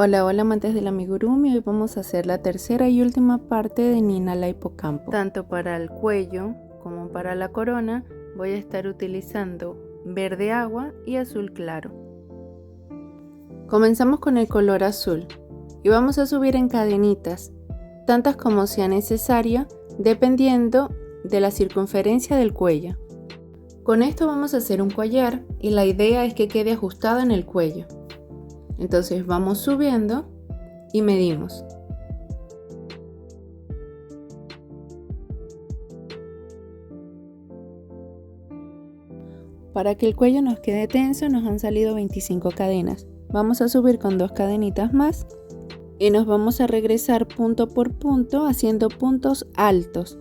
Hola, hola amantes del amigurumi, hoy vamos a hacer la tercera y última parte de Ninala Hipocampo. Tanto para el cuello como para la corona voy a estar utilizando verde agua y azul claro. Comenzamos con el color azul y vamos a subir en cadenitas, tantas como sea necesario dependiendo de la circunferencia del cuello. Con esto vamos a hacer un collar y la idea es que quede ajustado en el cuello. Entonces vamos subiendo y medimos. Para que el cuello nos quede tenso nos han salido 25 cadenas. Vamos a subir con 2 cadenitas más y nos vamos a regresar punto por punto haciendo puntos altos.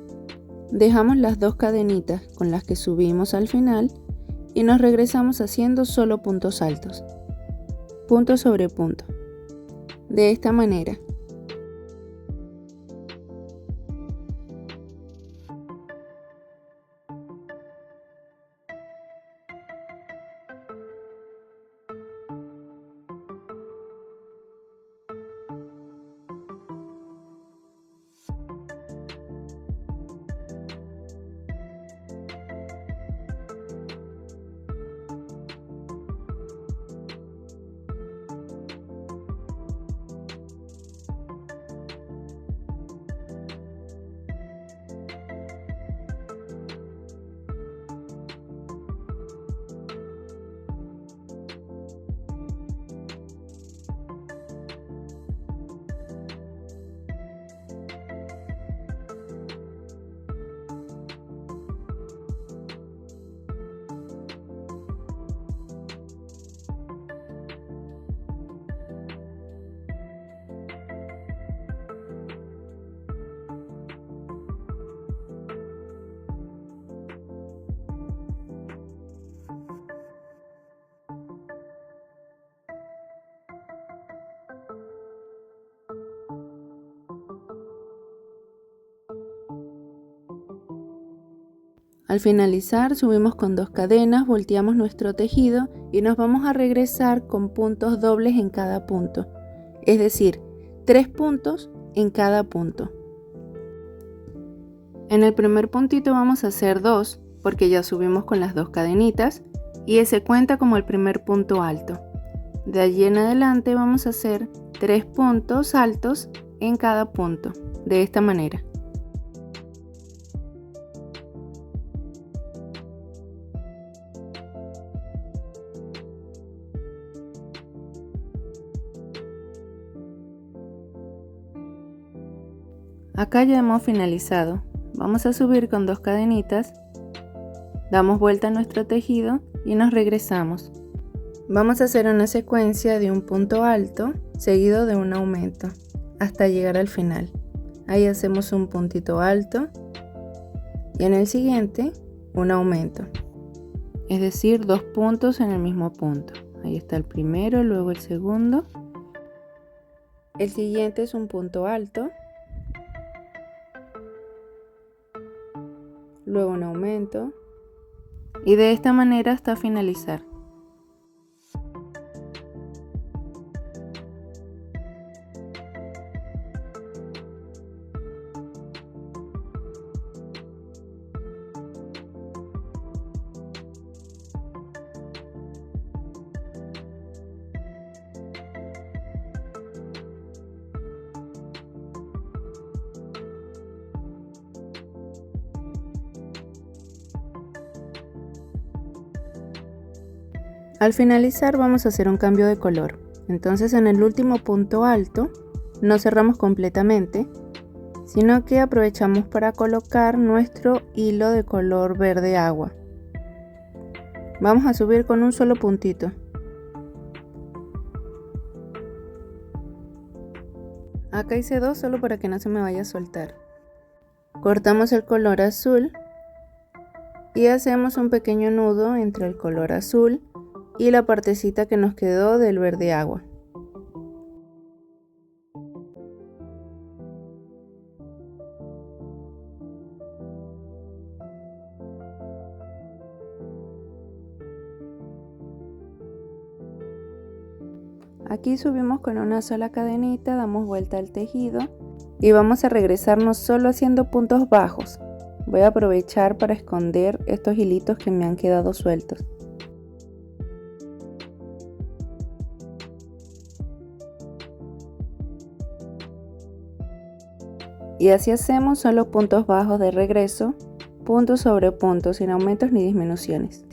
Dejamos las 2 cadenitas con las que subimos al final y nos regresamos haciendo solo puntos altos. Punto sobre punto. De esta manera. Al finalizar subimos con 2 cadenas, volteamos nuestro tejido y nos vamos a regresar con puntos dobles en cada punto, es decir, 3 puntos en cada punto. En el primer puntito vamos a hacer 2 porque ya subimos con las 2 cadenitas y ese cuenta como el primer punto alto. De allí en adelante vamos a hacer 3 puntos altos en cada punto, de esta manera. Acá ya hemos finalizado. Vamos a subir con 2 cadenitas, damos vuelta a nuestro tejido y nos regresamos. Vamos a hacer una secuencia de un punto alto seguido de un aumento hasta llegar al final. Ahí hacemos un puntito alto y en el siguiente un aumento, es decir, 2 puntos en el mismo punto. Ahí está el primero, luego el segundo. El siguiente es un punto alto, luego un aumento y de esta manera hasta finalizar. Al finalizar vamos a hacer un cambio de color. Entonces en el último punto alto no cerramos completamente, sino que aprovechamos para colocar nuestro hilo de color verde agua. Vamos a subir con un solo puntito. Acá hice 2 solo para que no se me vaya a soltar. Cortamos el color azul y hacemos un pequeño nudo entre el color azul y la partecita que nos quedó del verde agua. Aquí subimos con una sola cadenita, damos vuelta al tejido y vamos a regresarnos solo haciendo puntos bajos. Voy a aprovechar para esconder estos hilitos que me han quedado sueltos. Y así hacemos solo puntos bajos de regreso, punto sobre punto, sin aumentos ni disminuciones.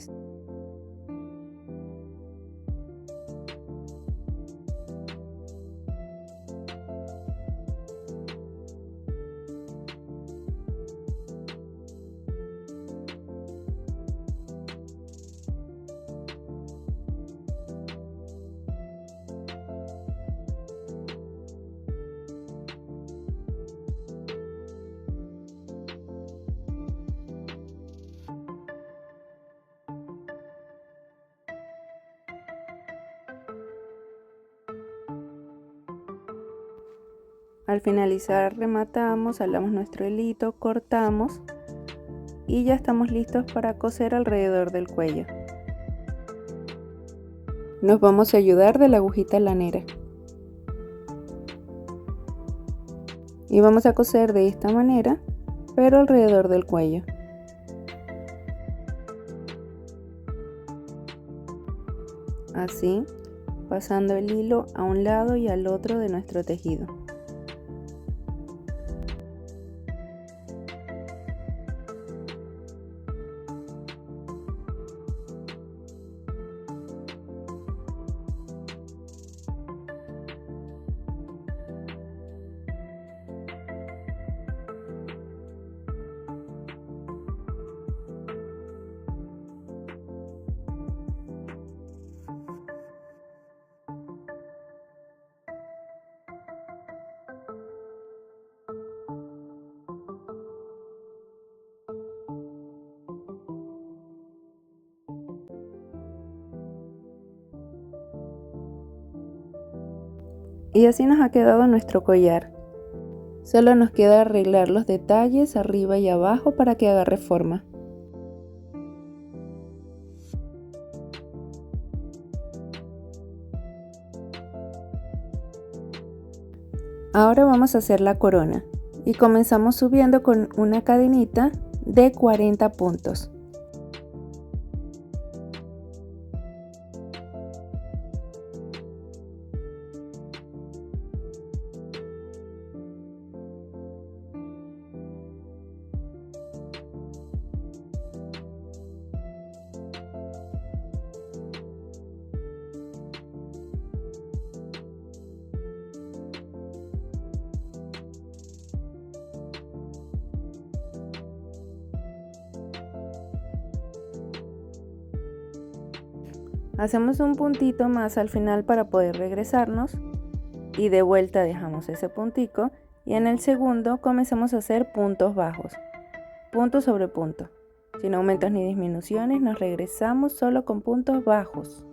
Al finalizar rematamos, jalamos nuestro hilito, cortamos y ya estamos listos para coser alrededor del cuello. Nos vamos a ayudar de la agujita lanera y vamos a coser de esta manera, pero alrededor del cuello. Así, pasando el hilo a un lado y al otro de nuestro tejido. Y así nos ha quedado nuestro collar. Solo nos queda arreglar los detalles arriba y abajo para que agarre forma. Ahora vamos a hacer la corona y comenzamos subiendo con una cadenita de 40 puntos. Hacemos un puntito más al final para poder regresarnos y de vuelta dejamos ese puntico y en el segundo comenzamos a hacer puntos bajos, punto sobre punto, sin aumentos ni disminuciones. Nos regresamos solo con puntos bajos.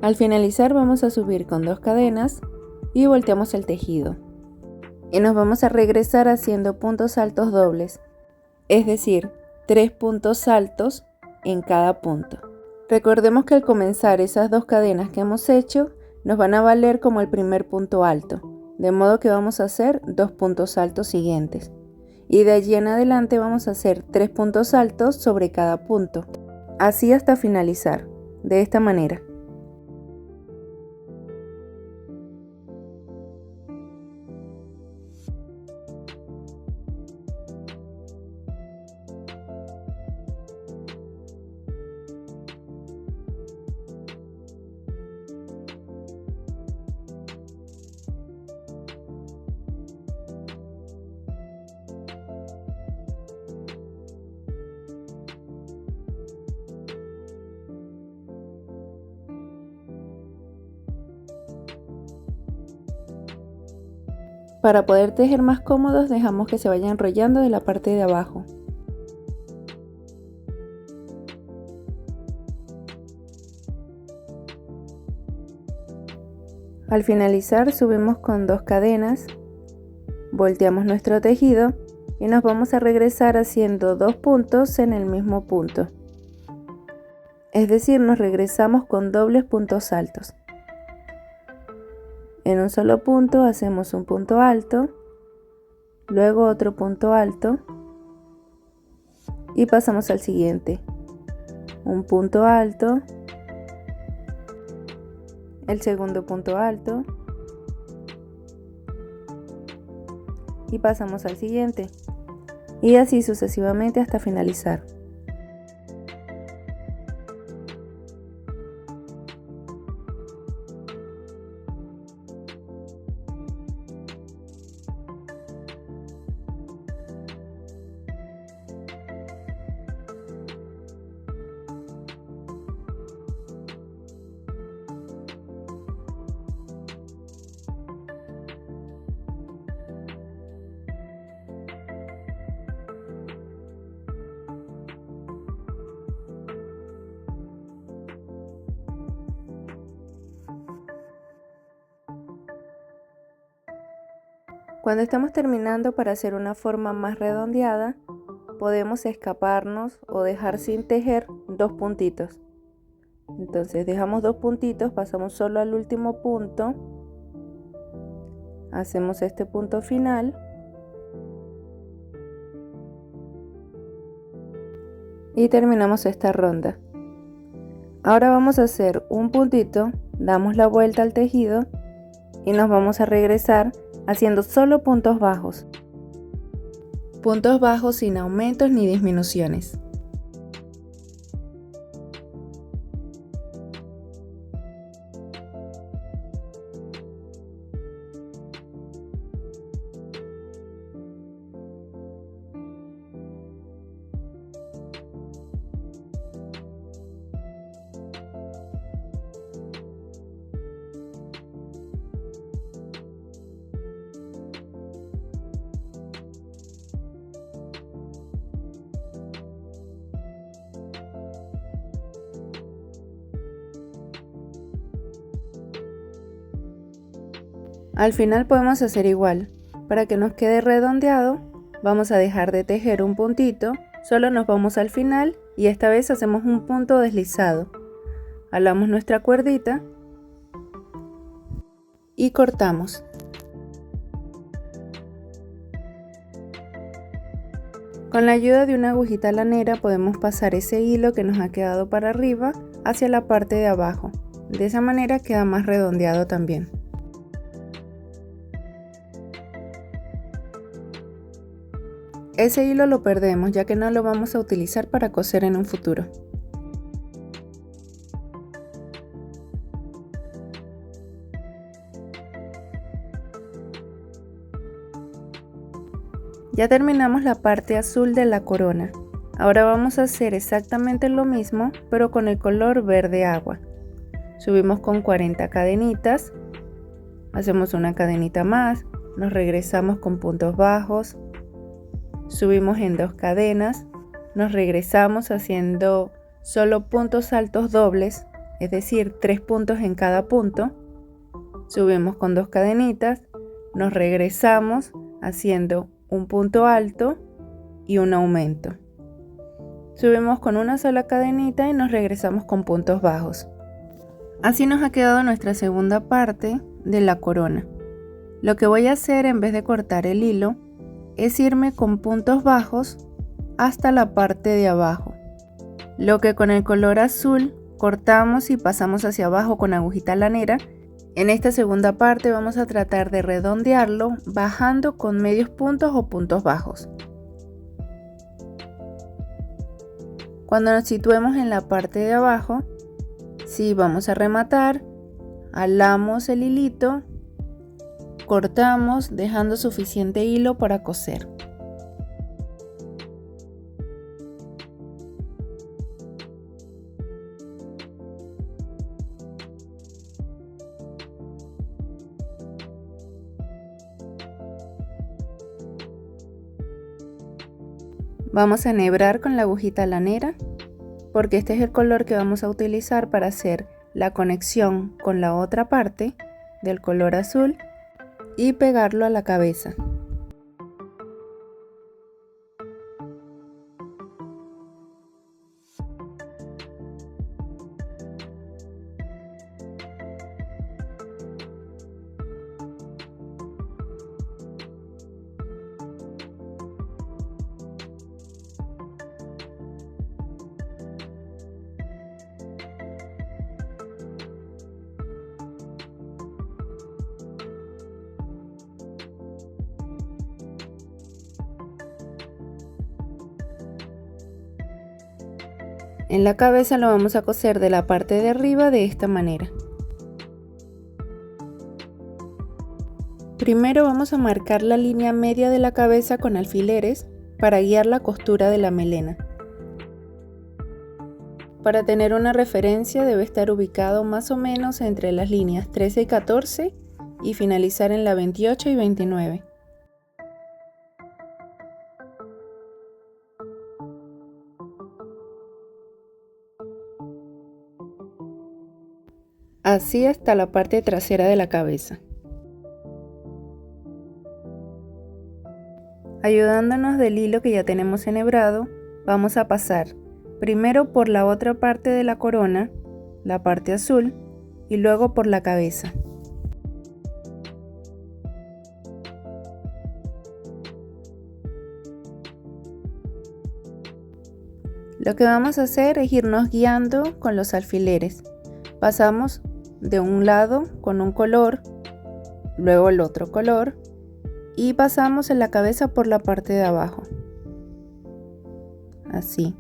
Al finalizar vamos a subir con 2 cadenas y volteamos el tejido. Y nos vamos a regresar haciendo puntos altos dobles, es decir, 3 puntos altos en cada punto. Recordemos que al comenzar esas 2 cadenas que hemos hecho nos van a valer como el primer punto alto, de modo que vamos a hacer 2 puntos altos siguientes. Y de allí en adelante vamos a hacer 3 puntos altos sobre cada punto, así hasta finalizar, de esta manera. Para poder tejer más cómodos, dejamos que se vaya enrollando de la parte de abajo. Al finalizar, subimos con 2 cadenas, volteamos nuestro tejido y nos vamos a regresar haciendo 2 puntos en el mismo punto. Es decir, nos regresamos con dobles puntos altos. En un solo punto hacemos un punto alto, luego otro punto alto y pasamos al siguiente. Un punto alto, el segundo punto alto y pasamos al siguiente. Y así sucesivamente hasta finalizar. Cuando estamos terminando, para hacer una forma más redondeada, podemos escaparnos o dejar sin tejer 2 puntitos. Entonces dejamos 2 puntitos, pasamos solo al último punto, hacemos este punto final y terminamos esta ronda. Ahora vamos a hacer un puntito, damos la vuelta al tejido y nos vamos a regresar haciendo solo puntos bajos. Puntos bajos sin aumentos ni disminuciones. Al final podemos hacer igual. Para que nos quede redondeado, vamos a dejar de tejer un puntito, solo nos vamos al final y esta vez hacemos un punto deslizado. Jalamos nuestra cuerdita y cortamos. Con la ayuda de una agujita lanera podemos pasar ese hilo que nos ha quedado para arriba hacia la parte de abajo. De esa manera queda más redondeado también. Ese hilo lo perdemos ya que no lo vamos a utilizar para coser en un futuro. Ya terminamos la parte azul de la corona. Ahora vamos a hacer exactamente lo mismo, pero con el color verde agua. Subimos con 40 cadenitas, hacemos una cadenita más, nos regresamos con puntos bajos, subimos en 2 cadenas, nos regresamos haciendo solo puntos altos dobles, es decir, 3 puntos en cada punto, subimos con 2 cadenitas, nos regresamos haciendo un punto alto y un aumento. Subimos con una sola cadenita y nos regresamos con puntos bajos. Así nos ha quedado nuestra segunda parte de la corona. Lo que voy a hacer en vez de cortar el hilo es irme con puntos bajos hasta la parte de abajo. Lo que con el color azul cortamos y pasamos hacia abajo con agujita lanera, en esta segunda parte vamos a tratar de redondearlo bajando con medios puntos o puntos bajos. Cuando nos situemos en la parte de abajo, sí, vamos a rematar, jalamos el hilito, cortamos dejando suficiente hilo para coser. Vamos a enhebrar con la agujita lanera, porque este es el color que vamos a utilizar para hacer la conexión con la otra parte del color azul y pegarlo a la cabeza. En la cabeza lo vamos a coser de la parte de arriba de esta manera. Primero vamos a marcar la línea media de la cabeza con alfileres para guiar la costura de la melena. Para tener una referencia debe estar ubicado más o menos entre las líneas 13 y 14 y finalizar en la 28 y 29. Así hasta la parte trasera de la cabeza. Ayudándonos del hilo que ya tenemos enhebrado, vamos a pasar primero por la otra parte de la corona, la parte azul, y luego por la cabeza. Lo que vamos a hacer es irnos guiando con los alfileres. Pasamos de un lado con un color, luego el otro color y pasamos en la cabeza por la parte de abajo, así.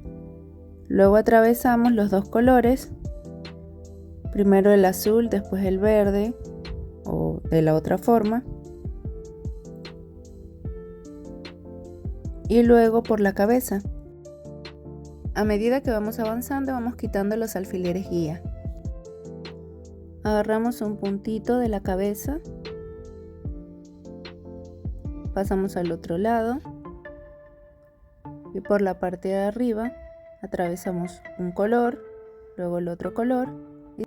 Luego atravesamos los dos colores, primero el azul, después el verde o de la otra forma y luego por la cabeza. A medida que vamos avanzando vamos quitando los alfileres guía. Agarramos un puntito de la cabeza, pasamos al otro lado y por la parte de arriba atravesamos un color, luego el otro color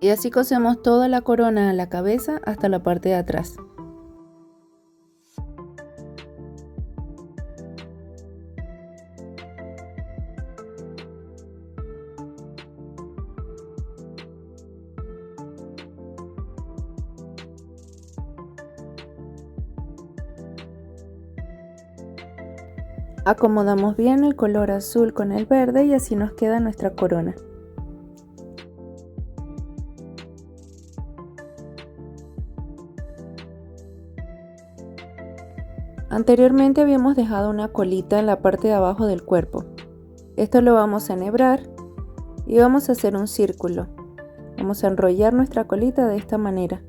y así cosemos toda la corona a la cabeza hasta la parte de atrás. Acomodamos bien el color azul con el verde y así nos queda nuestra corona. Anteriormente habíamos dejado una colita en la parte de abajo del cuerpo. Esto lo vamos a enhebrar y vamos a hacer un círculo. Vamos a enrollar nuestra colita de esta manera.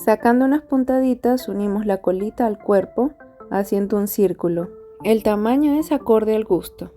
Sacando unas puntaditas unimos la colita al cuerpo haciendo un círculo. El tamaño es acorde al gusto.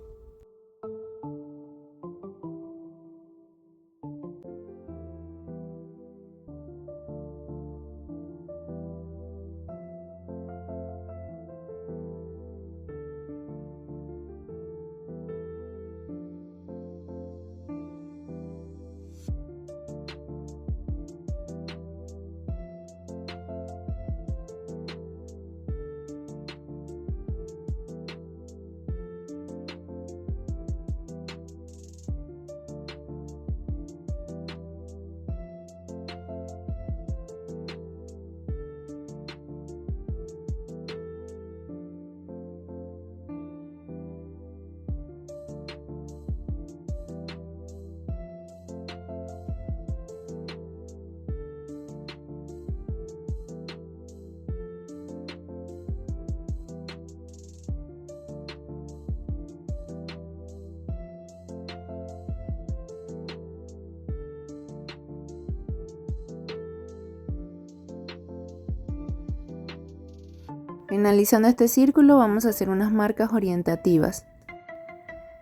Finalizando este círculo vamos a hacer unas marcas orientativas.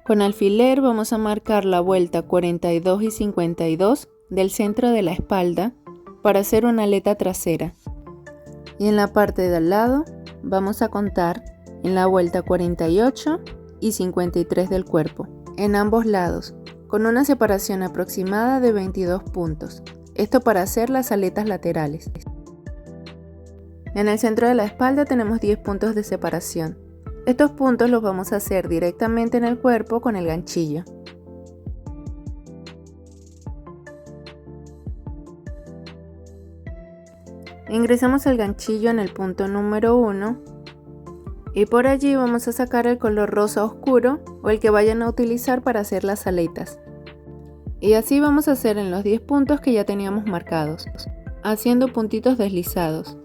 Con alfiler vamos a marcar la vuelta 42 y 52 del centro de la espalda para hacer una aleta trasera. Y en la parte de al lado vamos a contar en la vuelta 48 y 53 del cuerpo, en ambos lados, con una separación aproximada de 22 puntos. Esto para hacer las aletas laterales. En el centro de la espalda tenemos 10 puntos de separación. Estos puntos los vamos a hacer directamente en el cuerpo con el ganchillo. Ingresamos el ganchillo en el punto número 1 y por allí vamos a sacar el color rosa oscuro o el que vayan a utilizar para hacer las aletas. Y así vamos a hacer en los 10 puntos que ya teníamos marcados, haciendo puntitos deslizados.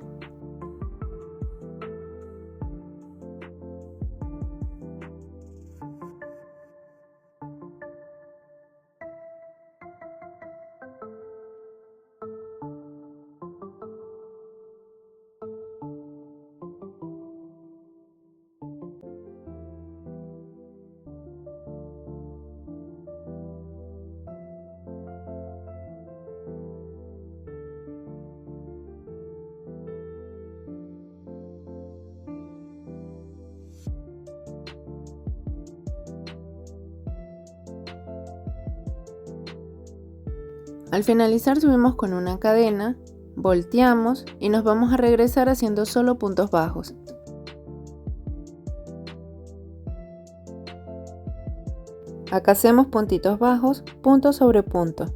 Al finalizar subimos con una cadena, volteamos y nos vamos a regresar haciendo solo puntos bajos. Acá hacemos puntitos bajos, punto sobre punto.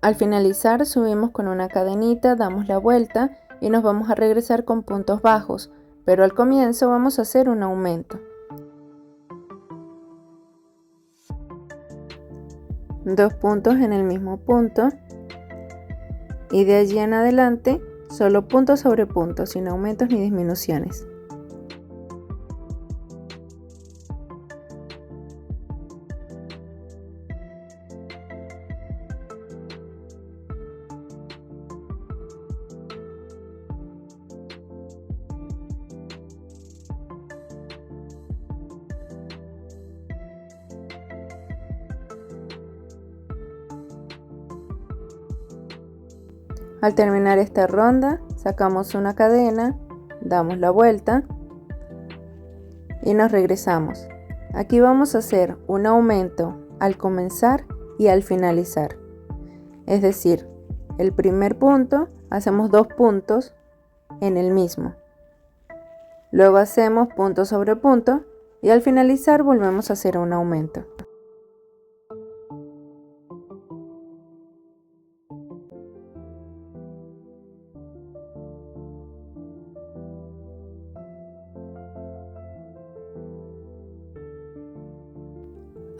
Al finalizar subimos con una cadenita, damos la vuelta y nos vamos a regresar con puntos bajos, pero al comienzo vamos a hacer un aumento. 2 puntos en el mismo punto y de allí en adelante solo punto sobre punto, sin aumentos ni disminuciones. Al terminar esta ronda, sacamos una cadena, damos la vuelta y nos regresamos. Aquí vamos a hacer un aumento al comenzar y al finalizar. Es decir, el primer punto hacemos 2 puntos en el mismo. Luego hacemos punto sobre punto y al finalizar volvemos a hacer un aumento.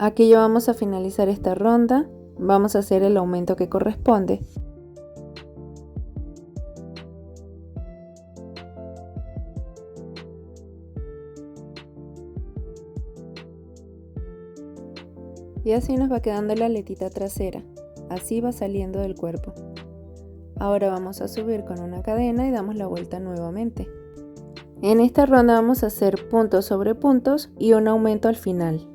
Aquí ya vamos a finalizar esta ronda, vamos a hacer el aumento que corresponde. Y así nos va quedando la aletita trasera, así va saliendo del cuerpo. Ahora vamos a subir con una cadena y damos la vuelta nuevamente. En esta ronda vamos a hacer puntos sobre puntos y un aumento al final.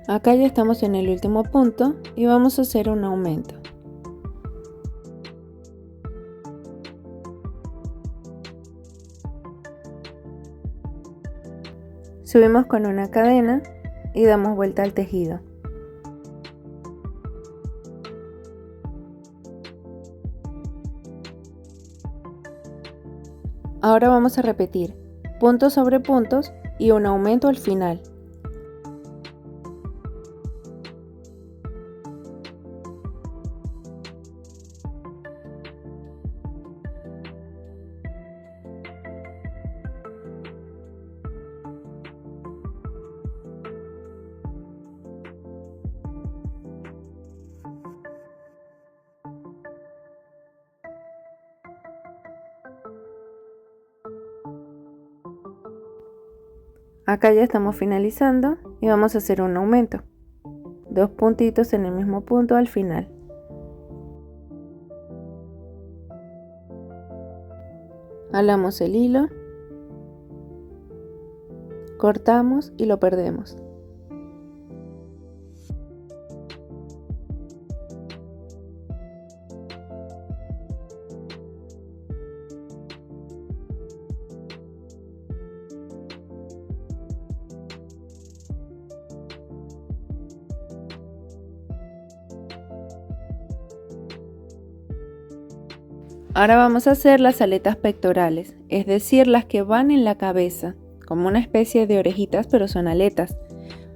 Acá ya estamos en el último punto y vamos a hacer un aumento. Subimos con una cadena y damos vuelta al tejido. Ahora vamos a repetir puntos sobre puntos y un aumento al final. Acá ya estamos finalizando y vamos a hacer un aumento. 2 puntitos en el mismo punto al final. Jalamos el hilo, cortamos y lo perdemos. Ahora vamos a hacer las aletas pectorales, es decir, las que van en la cabeza, como una especie de orejitas, pero son aletas.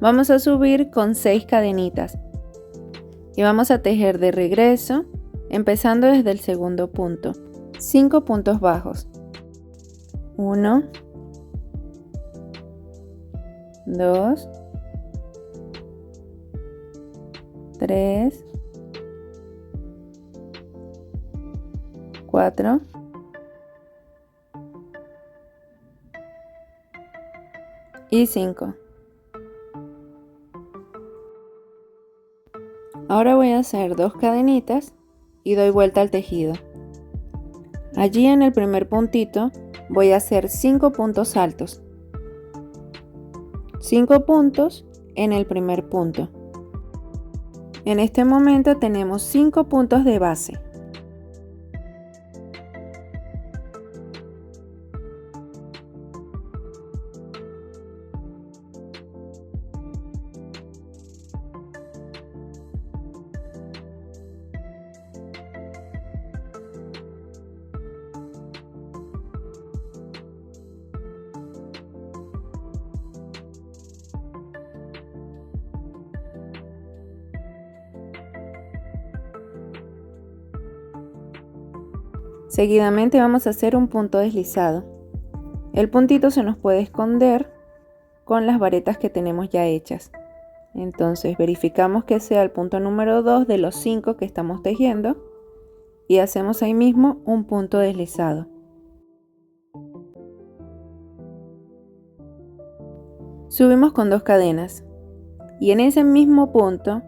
Vamos a subir con 6 cadenitas y vamos a tejer de regreso, empezando desde el segundo punto. 5 puntos bajos. 1, 2, 3, 4, 5. Ahora voy a hacer 2 cadenitas y doy vuelta al tejido. Allí en el primer puntito voy a hacer 5 puntos altos. 5 puntos en el primer punto. En este momento tenemos 5 puntos de base. Seguidamente vamos a hacer un punto deslizado. El puntito se nos puede esconder con las varetas que tenemos ya hechas. Entonces verificamos que sea el punto número 2 de los 5 que estamos tejiendo y hacemos ahí mismo un punto deslizado. Subimos con 2 cadenas y en ese mismo punto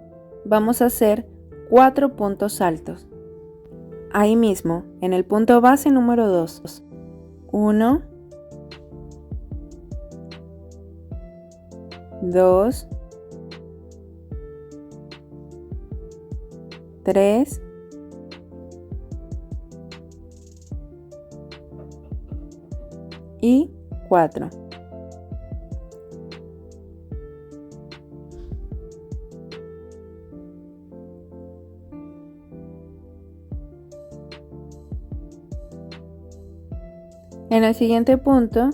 vamos a hacer 4 puntos altos. Ahí mismo, en el punto base número 2. 1, 2, 3, 4. En el siguiente punto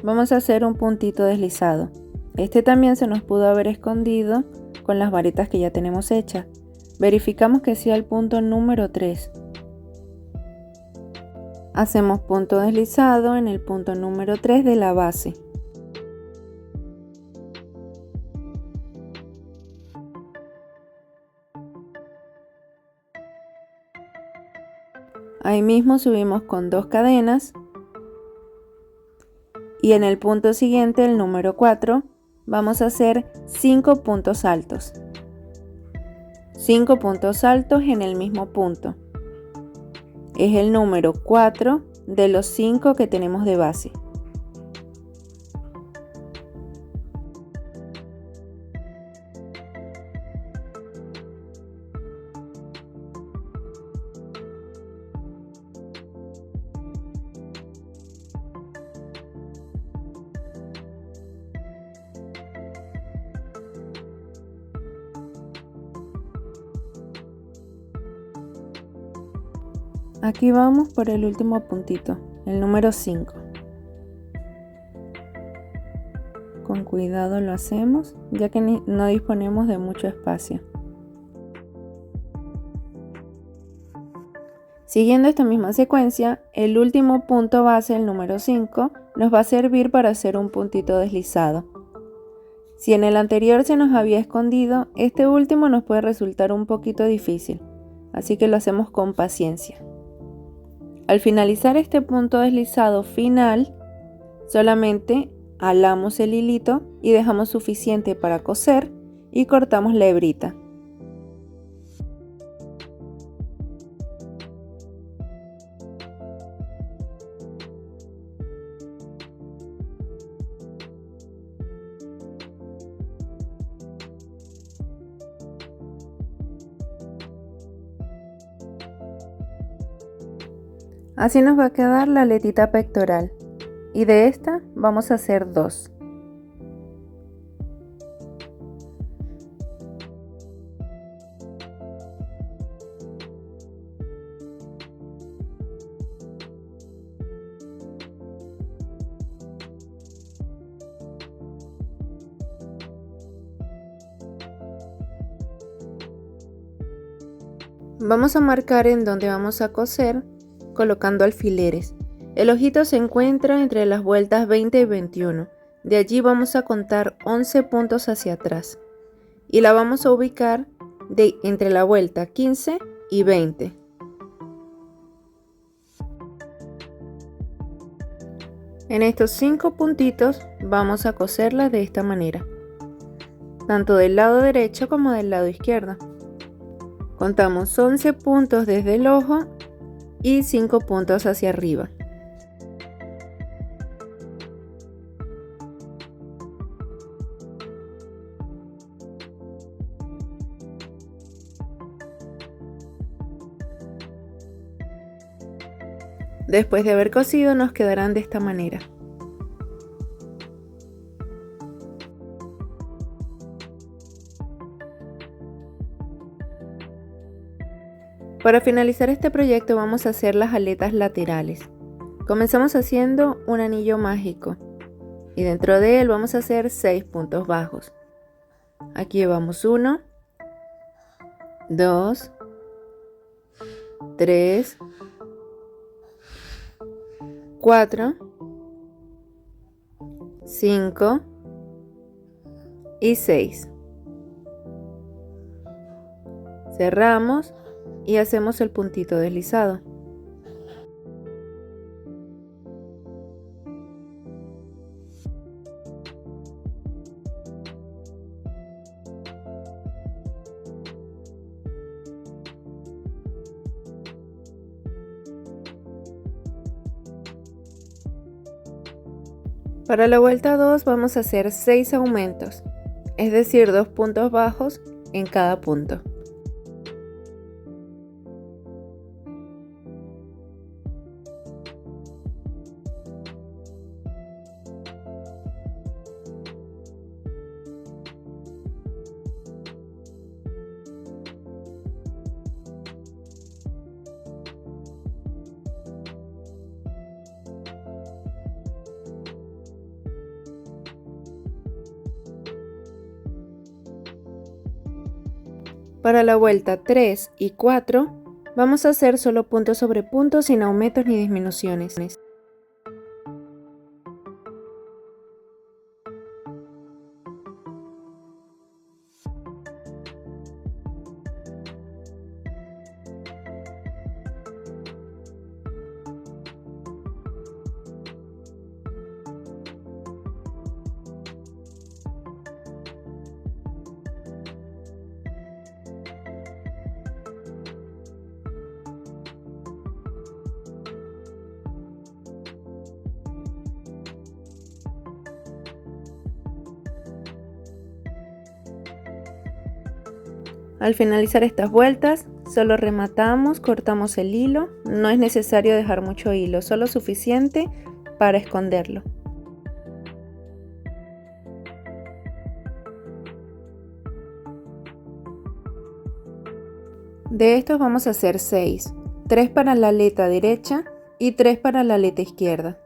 vamos a hacer un puntito deslizado. Este también se nos pudo haber escondido con las varetas que ya tenemos hechas. Verificamos que sea el punto número 3. Hacemos punto deslizado en el punto número 3 de la base. Ahí mismo subimos con 2 cadenas y en el punto siguiente, el número 4, vamos a hacer 5 puntos altos. 5 puntos altos en el mismo punto. Es el número 4 de los 5 que tenemos de base. Aquí vamos por el último puntito, el número 5. Con cuidado lo hacemos, ya que no disponemos de mucho espacio. Siguiendo esta misma secuencia, el último punto base, el número 5, nos va a servir para hacer un puntito deslizado. Si en el anterior se nos había escondido, este último nos puede resultar un poquito difícil, así que lo hacemos con paciencia. Al finalizar este punto deslizado final, solamente alamos el hilito y dejamos suficiente para coser y cortamos la hebrita. Así nos va a quedar la aletita pectoral y de esta vamos a hacer 2. Vamos a marcar en donde vamos a coser colocando alfileres. El ojito se encuentra entre las vueltas 20 y 21. De allí vamos a contar 11 puntos hacia atrás y la vamos a ubicar entre la vuelta 15 y 20. En estos 5 puntitos vamos a coserla de esta manera, tanto del lado derecho como del lado izquierdo. Contamos 11 puntos desde el ojo y 5 puntos hacia arriba. Después de haber cosido nos quedarán de esta manera. Para finalizar este proyecto vamos a hacer las aletas laterales. Comenzamos haciendo un anillo mágico y dentro de él vamos a hacer 6 puntos bajos. Aquí llevamos 1, 2, 3, 4, 5 y 6. Cerramos y hacemos el puntito deslizado. Para la vuelta 2 vamos a hacer 6 aumentos, es decir, 2 puntos bajos en cada punto. Para la vuelta 3 y 4 vamos a hacer solo punto sobre punto sin aumentos ni disminuciones. Al finalizar estas vueltas, solo rematamos, cortamos el hilo. No es necesario dejar mucho hilo, solo suficiente para esconderlo. De estos vamos a hacer 6. 3 para la aleta derecha y 3 para la aleta izquierda.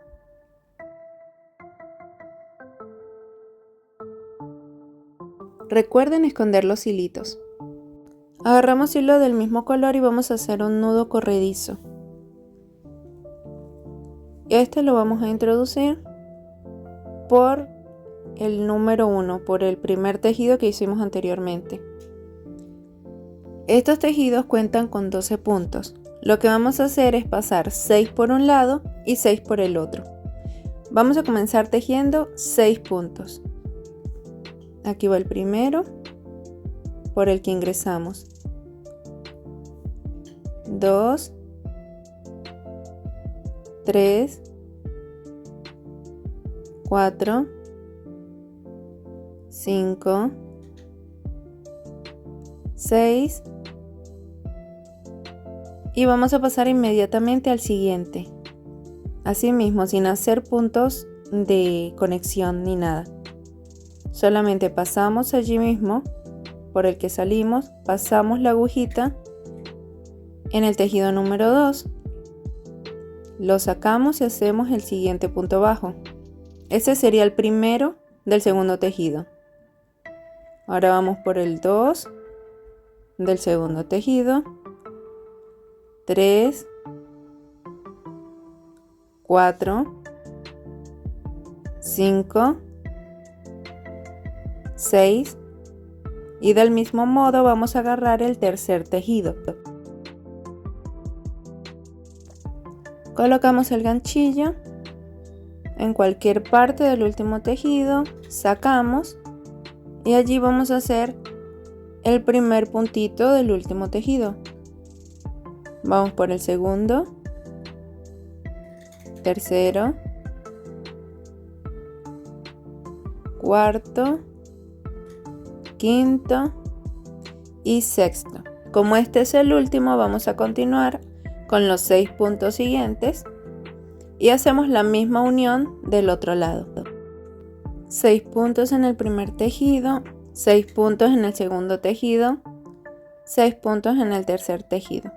Recuerden esconder los hilitos. Agarramos hilo del mismo color y vamos a hacer un nudo corredizo. Este lo vamos a introducir por el número 1, por el primer tejido que hicimos anteriormente. Estos tejidos cuentan con 12 puntos. Lo que vamos a hacer es pasar 6 por un lado y 6 por el otro. Vamos a comenzar tejiendo 6 puntos. Aquí va el primero, por el que ingresamos. 2, 3, 4, 5, 6 y vamos a pasar inmediatamente al siguiente. Asimismo, sin hacer puntos de conexión ni nada. Solamente pasamos allí mismo por el que salimos, pasamos la agujita en el tejido número 2. Lo sacamos y hacemos el siguiente punto bajo. Ese sería el primero del segundo tejido. Ahora vamos por el 2 del segundo tejido, 3, 4, 5, 6 y del mismo modo vamos a agarrar el tercer tejido. Colocamos el ganchillo en cualquier parte del último tejido, sacamos y allí vamos a hacer el primer puntito del último tejido. Vamos por el segundo, tercero, cuarto, quinto y sexto. Como este es el último, vamos a continuar con los 6 puntos siguientes y hacemos la misma unión del otro lado. 6 puntos en el primer tejido, 6 puntos en el segundo tejido, 6 puntos en el tercer tejido.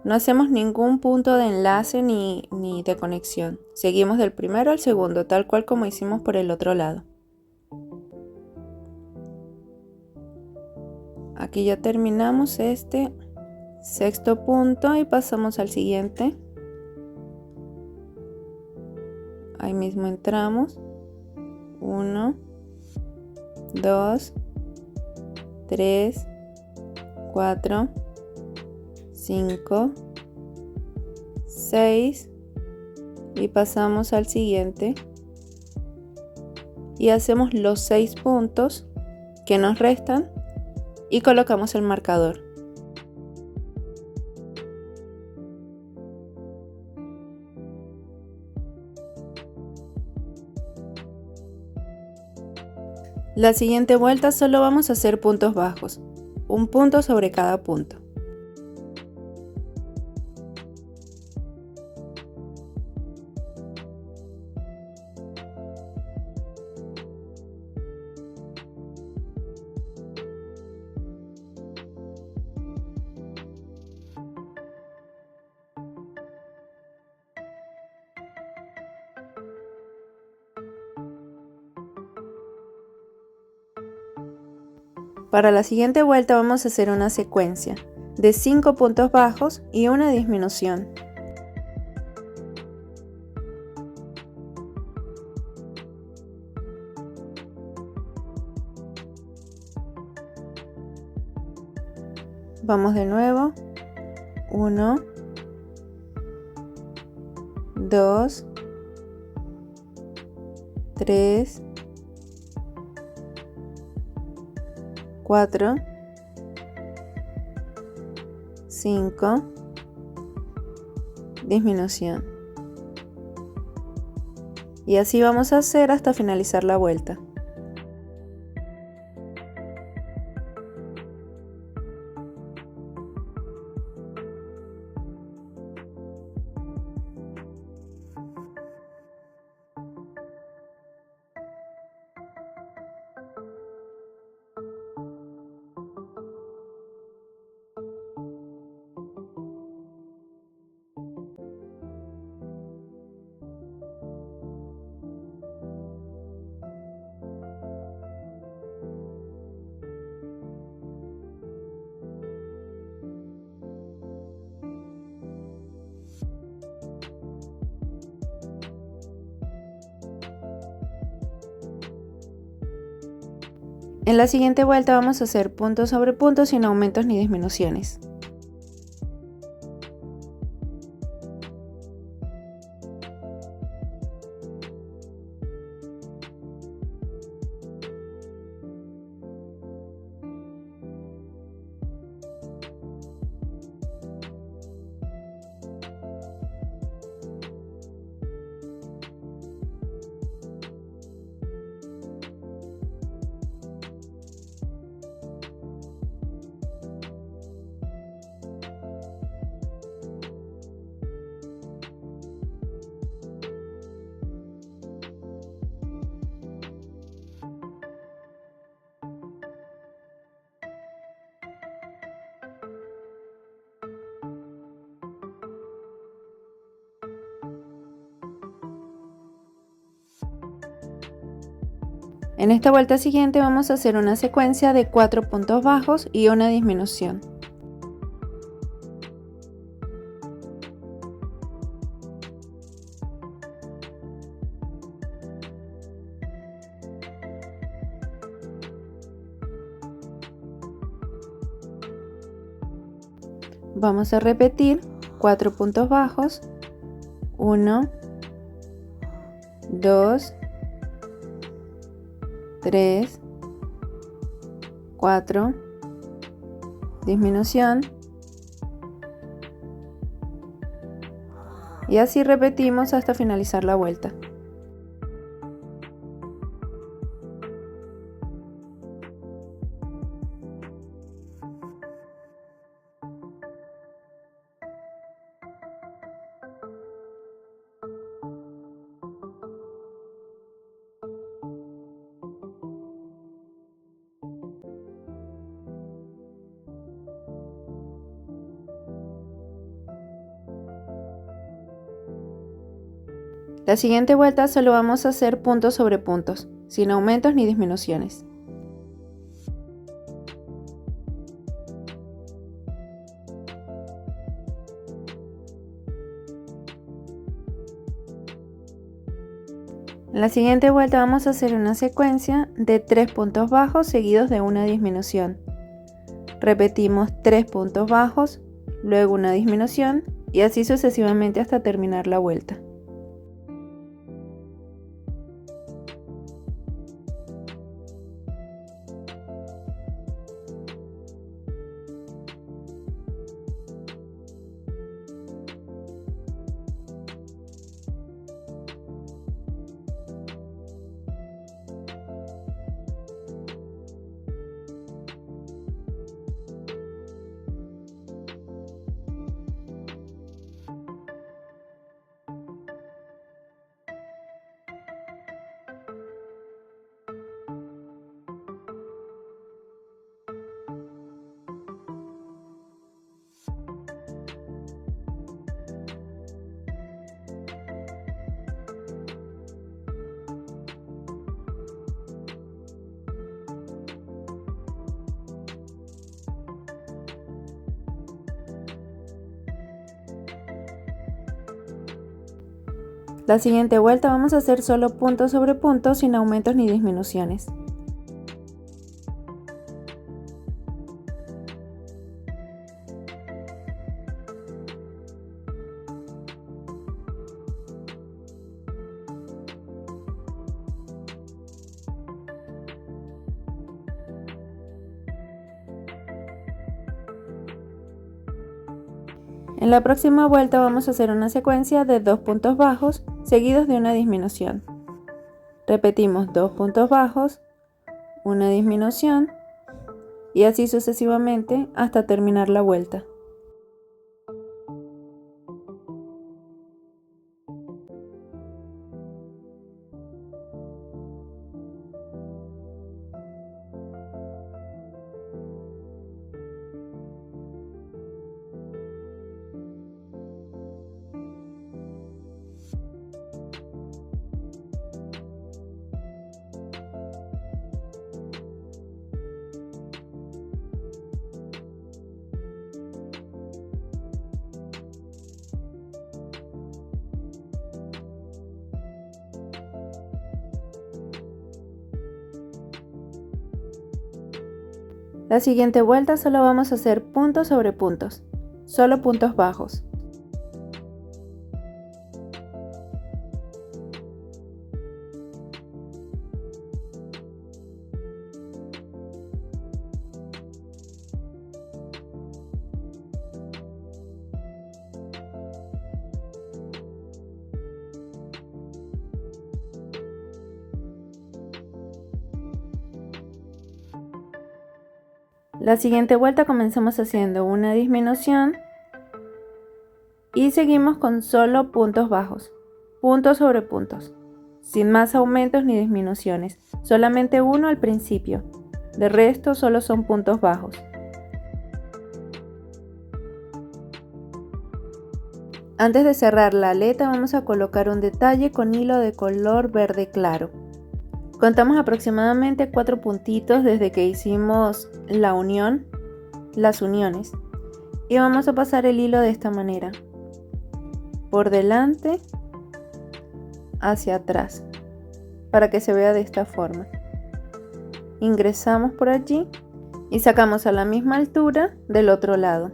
No hacemos ningún punto de enlace ni de conexión. Seguimos del primero al segundo, tal cual como hicimos por el otro lado. Aquí ya terminamos este sexto punto y pasamos al siguiente. Ahí mismo entramos. 1, 2, 3, 4, 5, 6 y pasamos al siguiente y hacemos los 6 puntos que nos restan y colocamos el marcador. La siguiente vuelta solo vamos a hacer puntos bajos, un punto sobre cada punto. Para la siguiente vuelta vamos a hacer una secuencia de 5 puntos bajos y una disminución. Vamos de nuevo. 1, 2, 3, 4, 5, disminución. Y así vamos a hacer hasta finalizar la vuelta. En la siguiente vuelta vamos a hacer punto sobre punto sin aumentos ni disminuciones. En esta vuelta siguiente vamos a hacer una secuencia de 4 puntos bajos y una disminución. Vamos a repetir 4 puntos bajos, 1, 2, 3, 4, disminución, y así repetimos hasta finalizar la vuelta. La siguiente vuelta solo vamos a hacer puntos sobre puntos, sin aumentos ni disminuciones. En la siguiente vuelta vamos a hacer una secuencia de 3 puntos bajos seguidos de una disminución. Repetimos 3 puntos bajos, luego una disminución y así sucesivamente hasta terminar la vuelta. La siguiente vuelta vamos a hacer solo punto sobre punto sin aumentos ni disminuciones. En la próxima vuelta vamos a hacer una secuencia de 2 puntos bajos seguidos de una disminución. Repetimos 2 puntos bajos, una disminución y así sucesivamente hasta terminar la vuelta. La siguiente vuelta solo vamos a hacer puntos sobre puntos, solo puntos bajos. La siguiente vuelta comenzamos haciendo una disminución y seguimos con solo puntos bajos, puntos sobre puntos, sin más aumentos ni disminuciones, solamente uno al principio, de resto solo son puntos bajos. Antes de cerrar la aleta vamos a colocar un detalle con hilo de color verde claro. Contamos aproximadamente 4 puntitos desde que hicimos la unión, las uniones, y vamos a pasar el hilo de esta manera, por delante hacia atrás, para que se vea de esta forma. Ingresamos por allí y sacamos a la misma altura del otro lado.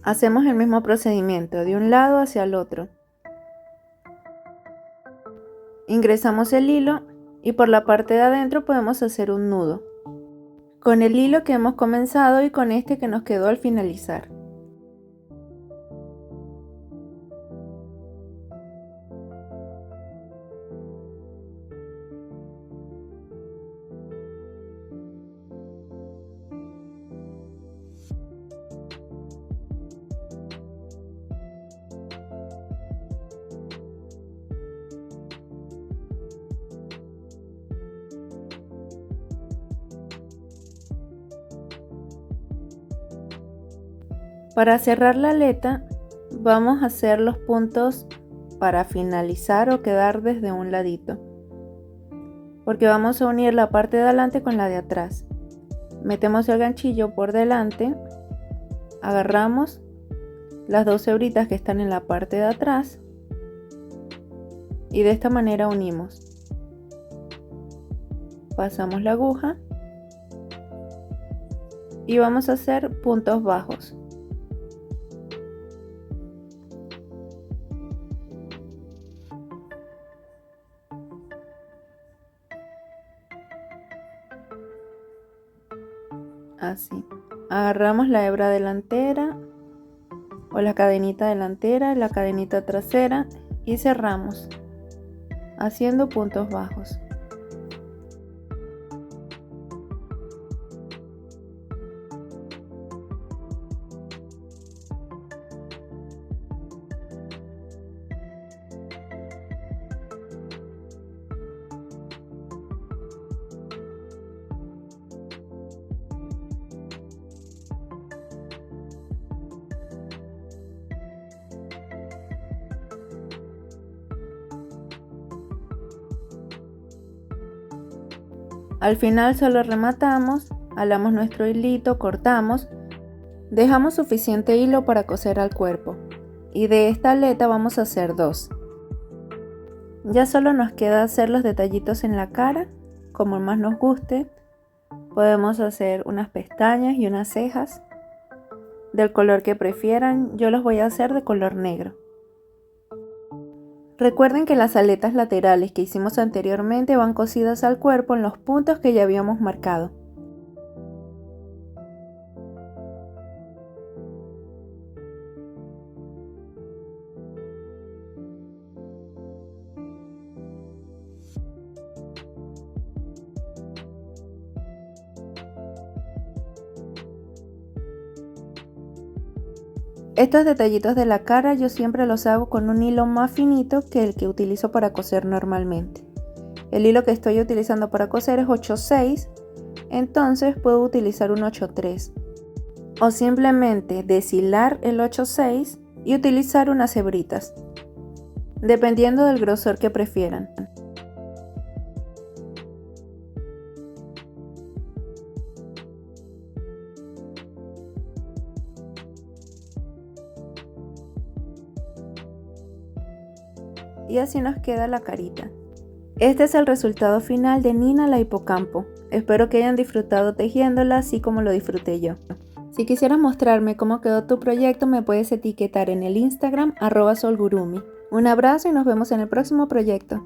Hacemos el mismo procedimiento de un lado hacia el otro. Ingresamos el hilo y por la parte de adentro podemos hacer un nudo con el hilo que hemos comenzado y con este que nos quedó al finalizar. Para cerrar la aleta vamos a hacer los puntos para finalizar o quedar desde un ladito, porque vamos a unir la parte de adelante con la de atrás. Metemos el ganchillo por delante, agarramos las dos hebritas que están en la parte de atrás y de esta manera unimos. Pasamos la aguja y vamos a hacer puntos bajos. Así, agarramos la hebra delantera o la cadenita delantera, la cadenita trasera y cerramos haciendo puntos bajos. Al final solo rematamos, jalamos nuestro hilito, cortamos, dejamos suficiente hilo para coser al cuerpo y de esta aleta vamos a hacer dos. Ya solo nos queda hacer los detallitos en la cara, como más nos guste. Podemos hacer unas pestañas y unas cejas del color que prefieran, yo los voy a hacer de color negro. Recuerden que las aletas laterales que hicimos anteriormente van cosidas al cuerpo en los puntos que ya habíamos marcado. Estos detallitos de la cara yo siempre los hago con un hilo más finito que el que utilizo para coser normalmente. El hilo que estoy utilizando para coser es 8/6, entonces puedo utilizar un 8/3 o simplemente deshilar el 8/6 y utilizar unas hebritas, dependiendo del grosor que prefieran. y así nos queda la carita. Este es el resultado final de Nina la hipocampo. Espero que hayan disfrutado tejiéndola así como lo disfruté yo. Si quisieras mostrarme cómo quedó tu proyecto, me puedes etiquetar en el Instagram @solgurumi. Un abrazo y nos vemos en el próximo proyecto.